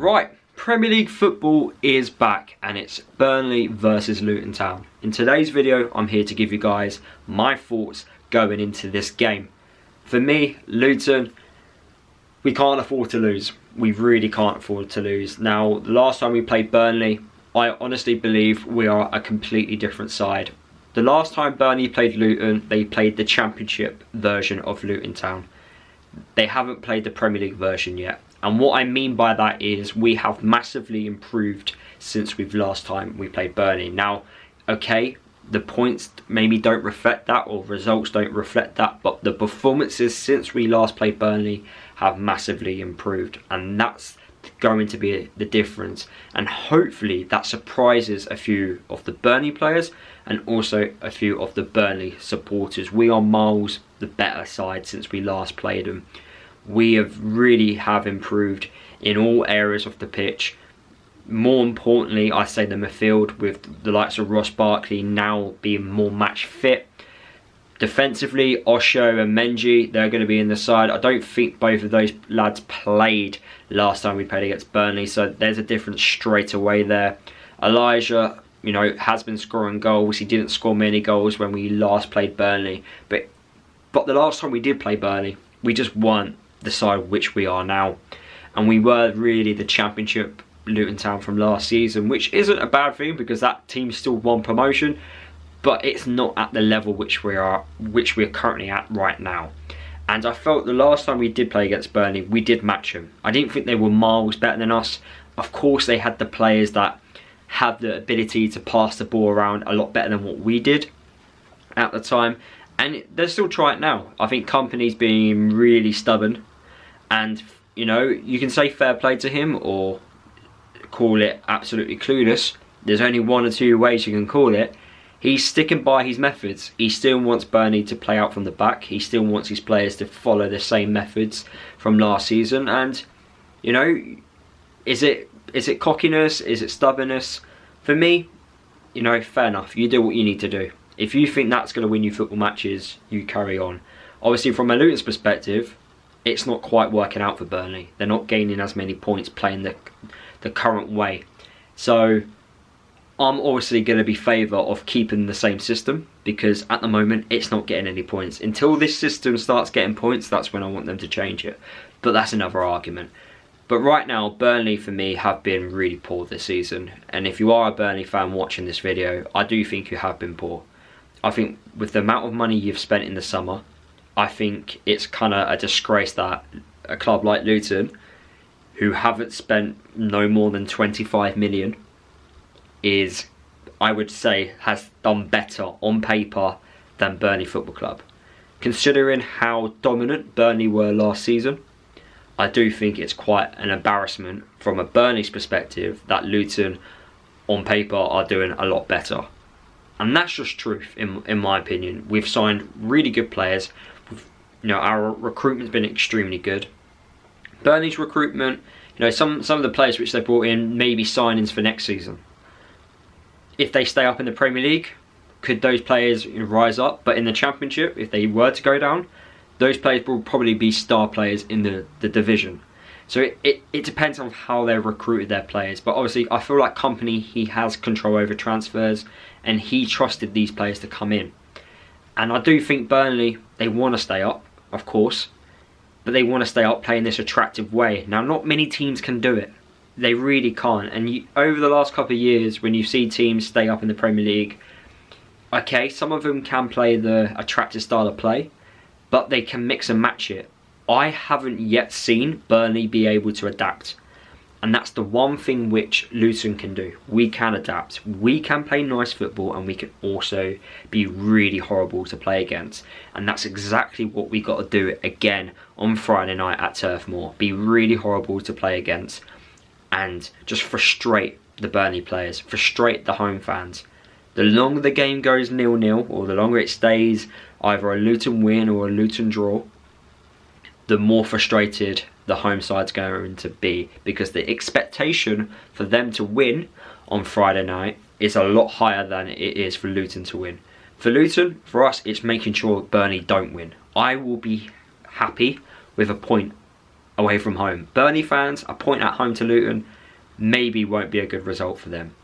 Right, Premier League football is back and it's Burnley versus Luton Town. In today's video, I'm here to give you guys my thoughts going into this game. For me, Luton, we can't afford to lose. We really can't afford to lose. Now, the last time we played Burnley, I honestly believe we are a completely different side. The last time Burnley played Luton, they played the Championship version of Luton Town. They haven't played the Premier League version yet. And what I mean by that is we have massively improved since last time we played Burnley. Now, okay, the points maybe don't reflect that or results don't reflect that, but the performances since we last played Burnley have massively improved, and that's going to be the difference. And hopefully that surprises a few of the Burnley players and also a few of the Burnley supporters. We are miles the better side since we last played them. We really have improved in all areas of the pitch. More importantly, I say the midfield, with the likes of Ross Barkley now being more match fit. Defensively, Osho and Menji, they're going to be in the side. I don't think both of those lads played last time we played against Burnley, so there's a difference straight away there. Elijah, you know, has been scoring goals. He didn't score many goals when we last played Burnley, but the last time we did play Burnley, we just weren't the side which we are now, and we were really the Championship Luton Town from last season, which isn't a bad thing because that team still won promotion, but it's not at the level which we're currently at right now. And I felt the last time we did play against Burnley, we did match them. I didn't think they were miles better than us. Of course, they had the players that had the ability to pass the ball around a lot better than what we did at the time, and they're still trying it now. I think Kompany's being really stubborn, and you know, you can say fair play to him or call it absolutely clueless. There's only one or two ways you can call it. He's sticking by his methods. He still wants Burnley to play out from the back. He still wants his players to follow the same methods from last season. And you know, is it cockiness? Is it stubbornness? For me, you know, fair enough. You do what you need to do. If you think that's going to win you football matches, you carry on. Obviously, from a Luton's perspective, it's not quite working out for Burnley. They're not gaining as many points playing the current way. So I'm obviously going to be favour of keeping the same system, because at the moment it's not getting any points. Until this system starts getting points, that's when I want them to change it. But that's another argument. But right now, Burnley for me have been really poor this season. And if you are a Burnley fan watching this video, I do think you have been poor. I think with the amount of money you've spent in the summer, I think it's kind of a disgrace that a club like Luton, who haven't spent no more than 25 million, is, I would say, has done better on paper than Burnley Football Club. Considering how dominant Burnley were last season, I do think it's quite an embarrassment from a Burnley's perspective that Luton on paper are doing a lot better. And that's just truth in my opinion. We've signed really good players. You know, our recruitment's been extremely good. Burnley's recruitment, you know, some of the players which they brought in may be signings for next season. If they stay up in the Premier League, could those players rise up? But in the Championship, if they were to go down, those players will probably be star players in the division. So it depends on how they've recruited their players. But obviously, I feel like Kompany, he has control over transfers, and he trusted these players to come in. And I do think Burnley, they want to stay up, of course, but they want to stay up playing this attractive way. Now, not many teams can do it. They really can't. And over the last couple of years, when you see teams stay up in the Premier League, okay, some of them can play the attractive style of play, but they can mix and match it. I haven't yet seen Burnley be able to adapt. And that's the one thing which Luton can do. We can adapt. We can play nice football, and we can also be really horrible to play against. And that's exactly what we got to do again on Friday night at Turf Moor. Be really horrible to play against and just frustrate the Burnley players, frustrate the home fans. The longer the game goes 0-0, or the longer it stays either a Luton win or a Luton draw, the more frustrated the home side's going to be, because the expectation for them to win on Friday night is a lot higher than it is for Luton to win. For Luton, for us, it's making sure Burnley don't win. I will be happy with a point away from home. Burnley fans, a point at home to Luton maybe won't be a good result for them.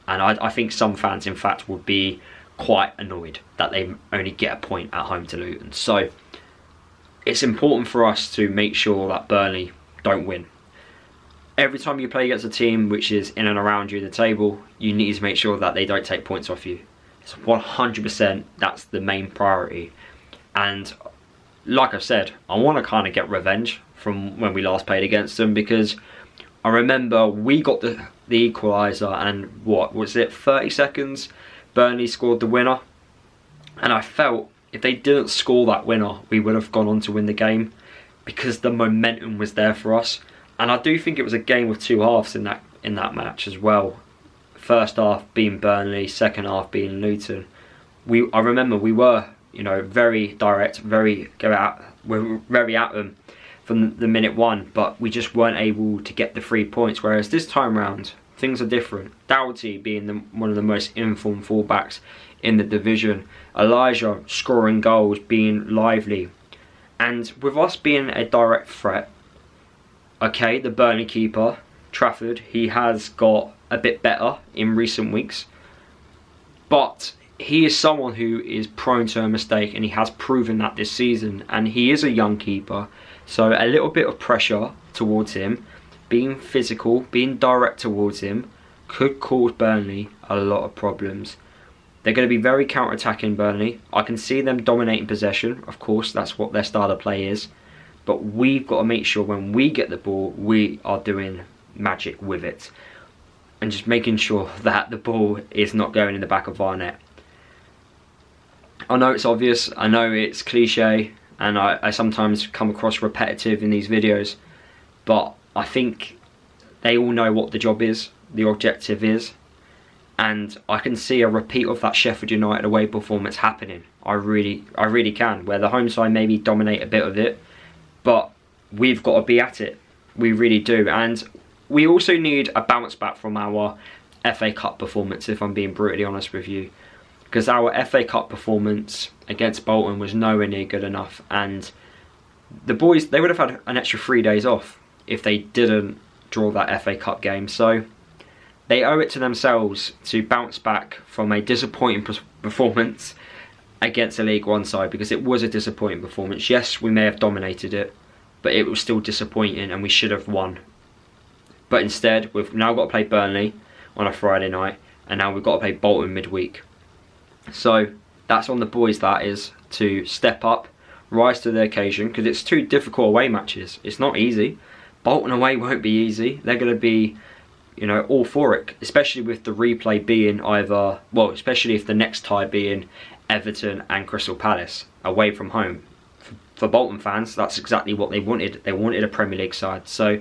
And I think some fans, in fact, would be quite annoyed that they only get a point at home to Luton. So it's important for us to make sure that Burnley don't win. Every time you play against a team which is in and around you in the table, you need to make sure that they don't take points off you. It's 100%, that's the main priority. And like I said, I want to kind of get revenge from when we last played against them, because I remember we got the equaliser, and what was it, 30 seconds, Burnley scored the winner. And I felt if they didn't score that winner, we would have gone on to win the game, because the momentum was there for us. And I do think it was a game with two halves in that match as well. First half being Burnley, second half being Luton. I remember we were, you know, very direct, we were very at them from the minute one, but we just weren't able to get the 3 points. Whereas this time round, things are different. Doughty being one of the most informed fullbacks in the division, Elijah scoring goals, being lively, and with us being a direct threat. Okay, the Burnley keeper, Trafford, he has got a bit better in recent weeks, but he is someone who is prone to a mistake, and he has proven that this season. And he is a young keeper, so a little bit of pressure towards him, being physical, being direct towards him, could cause Burnley a lot of problems. They're going to be very counter-attacking, Burnley. I can see them dominating possession, of course, that's what their style of play is. But we've got to make sure when we get the ball, we are doing magic with it. And just making sure that the ball is not going in the back of our net. I know it's obvious, I know it's cliche, and I sometimes come across repetitive in these videos, but I think they all know what the job is, the objective is, and I can see a repeat of that Sheffield United away performance happening. I really can, where the home side maybe dominate a bit of it, but we've got to be at it. We really do. And we also need a bounce back from our FA Cup performance, if I'm being brutally honest with you. Because our FA Cup performance against Bolton was nowhere near good enough. And the boys, they would have had an extra 3 days off if they didn't draw that FA Cup game. So they owe it to themselves to bounce back from a disappointing performance against a League One side, because it was a disappointing performance. Yes, we may have dominated it, but it was still disappointing and we should have won. But instead, we've now got to play Burnley on a Friday night, and now we've got to play Bolton midweek. So that's on the boys, that is, to step up, rise to the occasion, because it's two difficult away matches. It's not easy. Bolton away won't be easy. They're going to be, you know, all for it, especially with the replay being either, well, especially if the next tie being Everton and Crystal Palace away from home. For Bolton fans, that's exactly what they wanted. They wanted a Premier League side. So,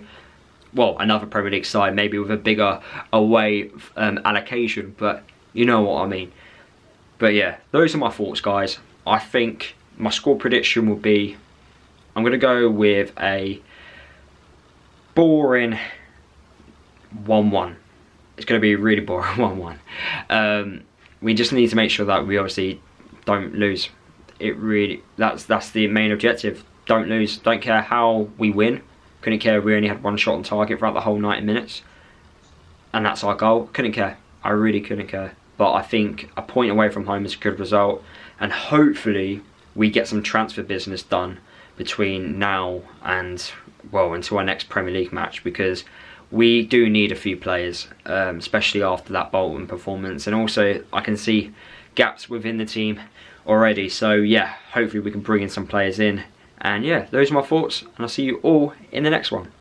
well, another Premier League side, maybe with a bigger away allocation, but you know what I mean. But yeah, those are my thoughts, guys. I think my score prediction will be, I'm going to go with a boring 1-1. It's going to be really boring 1-1. We just need to make sure that we obviously don't lose. That's the main objective. Don't lose. Don't care how we win. Couldn't care if we only had one shot on target throughout the whole 90 minutes. And that's our goal. Couldn't care. I really couldn't care. But I think a point away from home is a good result. And hopefully we get some transfer business done between now and, well, until our next Premier League match. Because we do need a few players, especially after that Bolton performance. And also, I can see gaps within the team already. So yeah, hopefully we can bring in some players in. And yeah, those are my thoughts, and I'll see you all in the next one.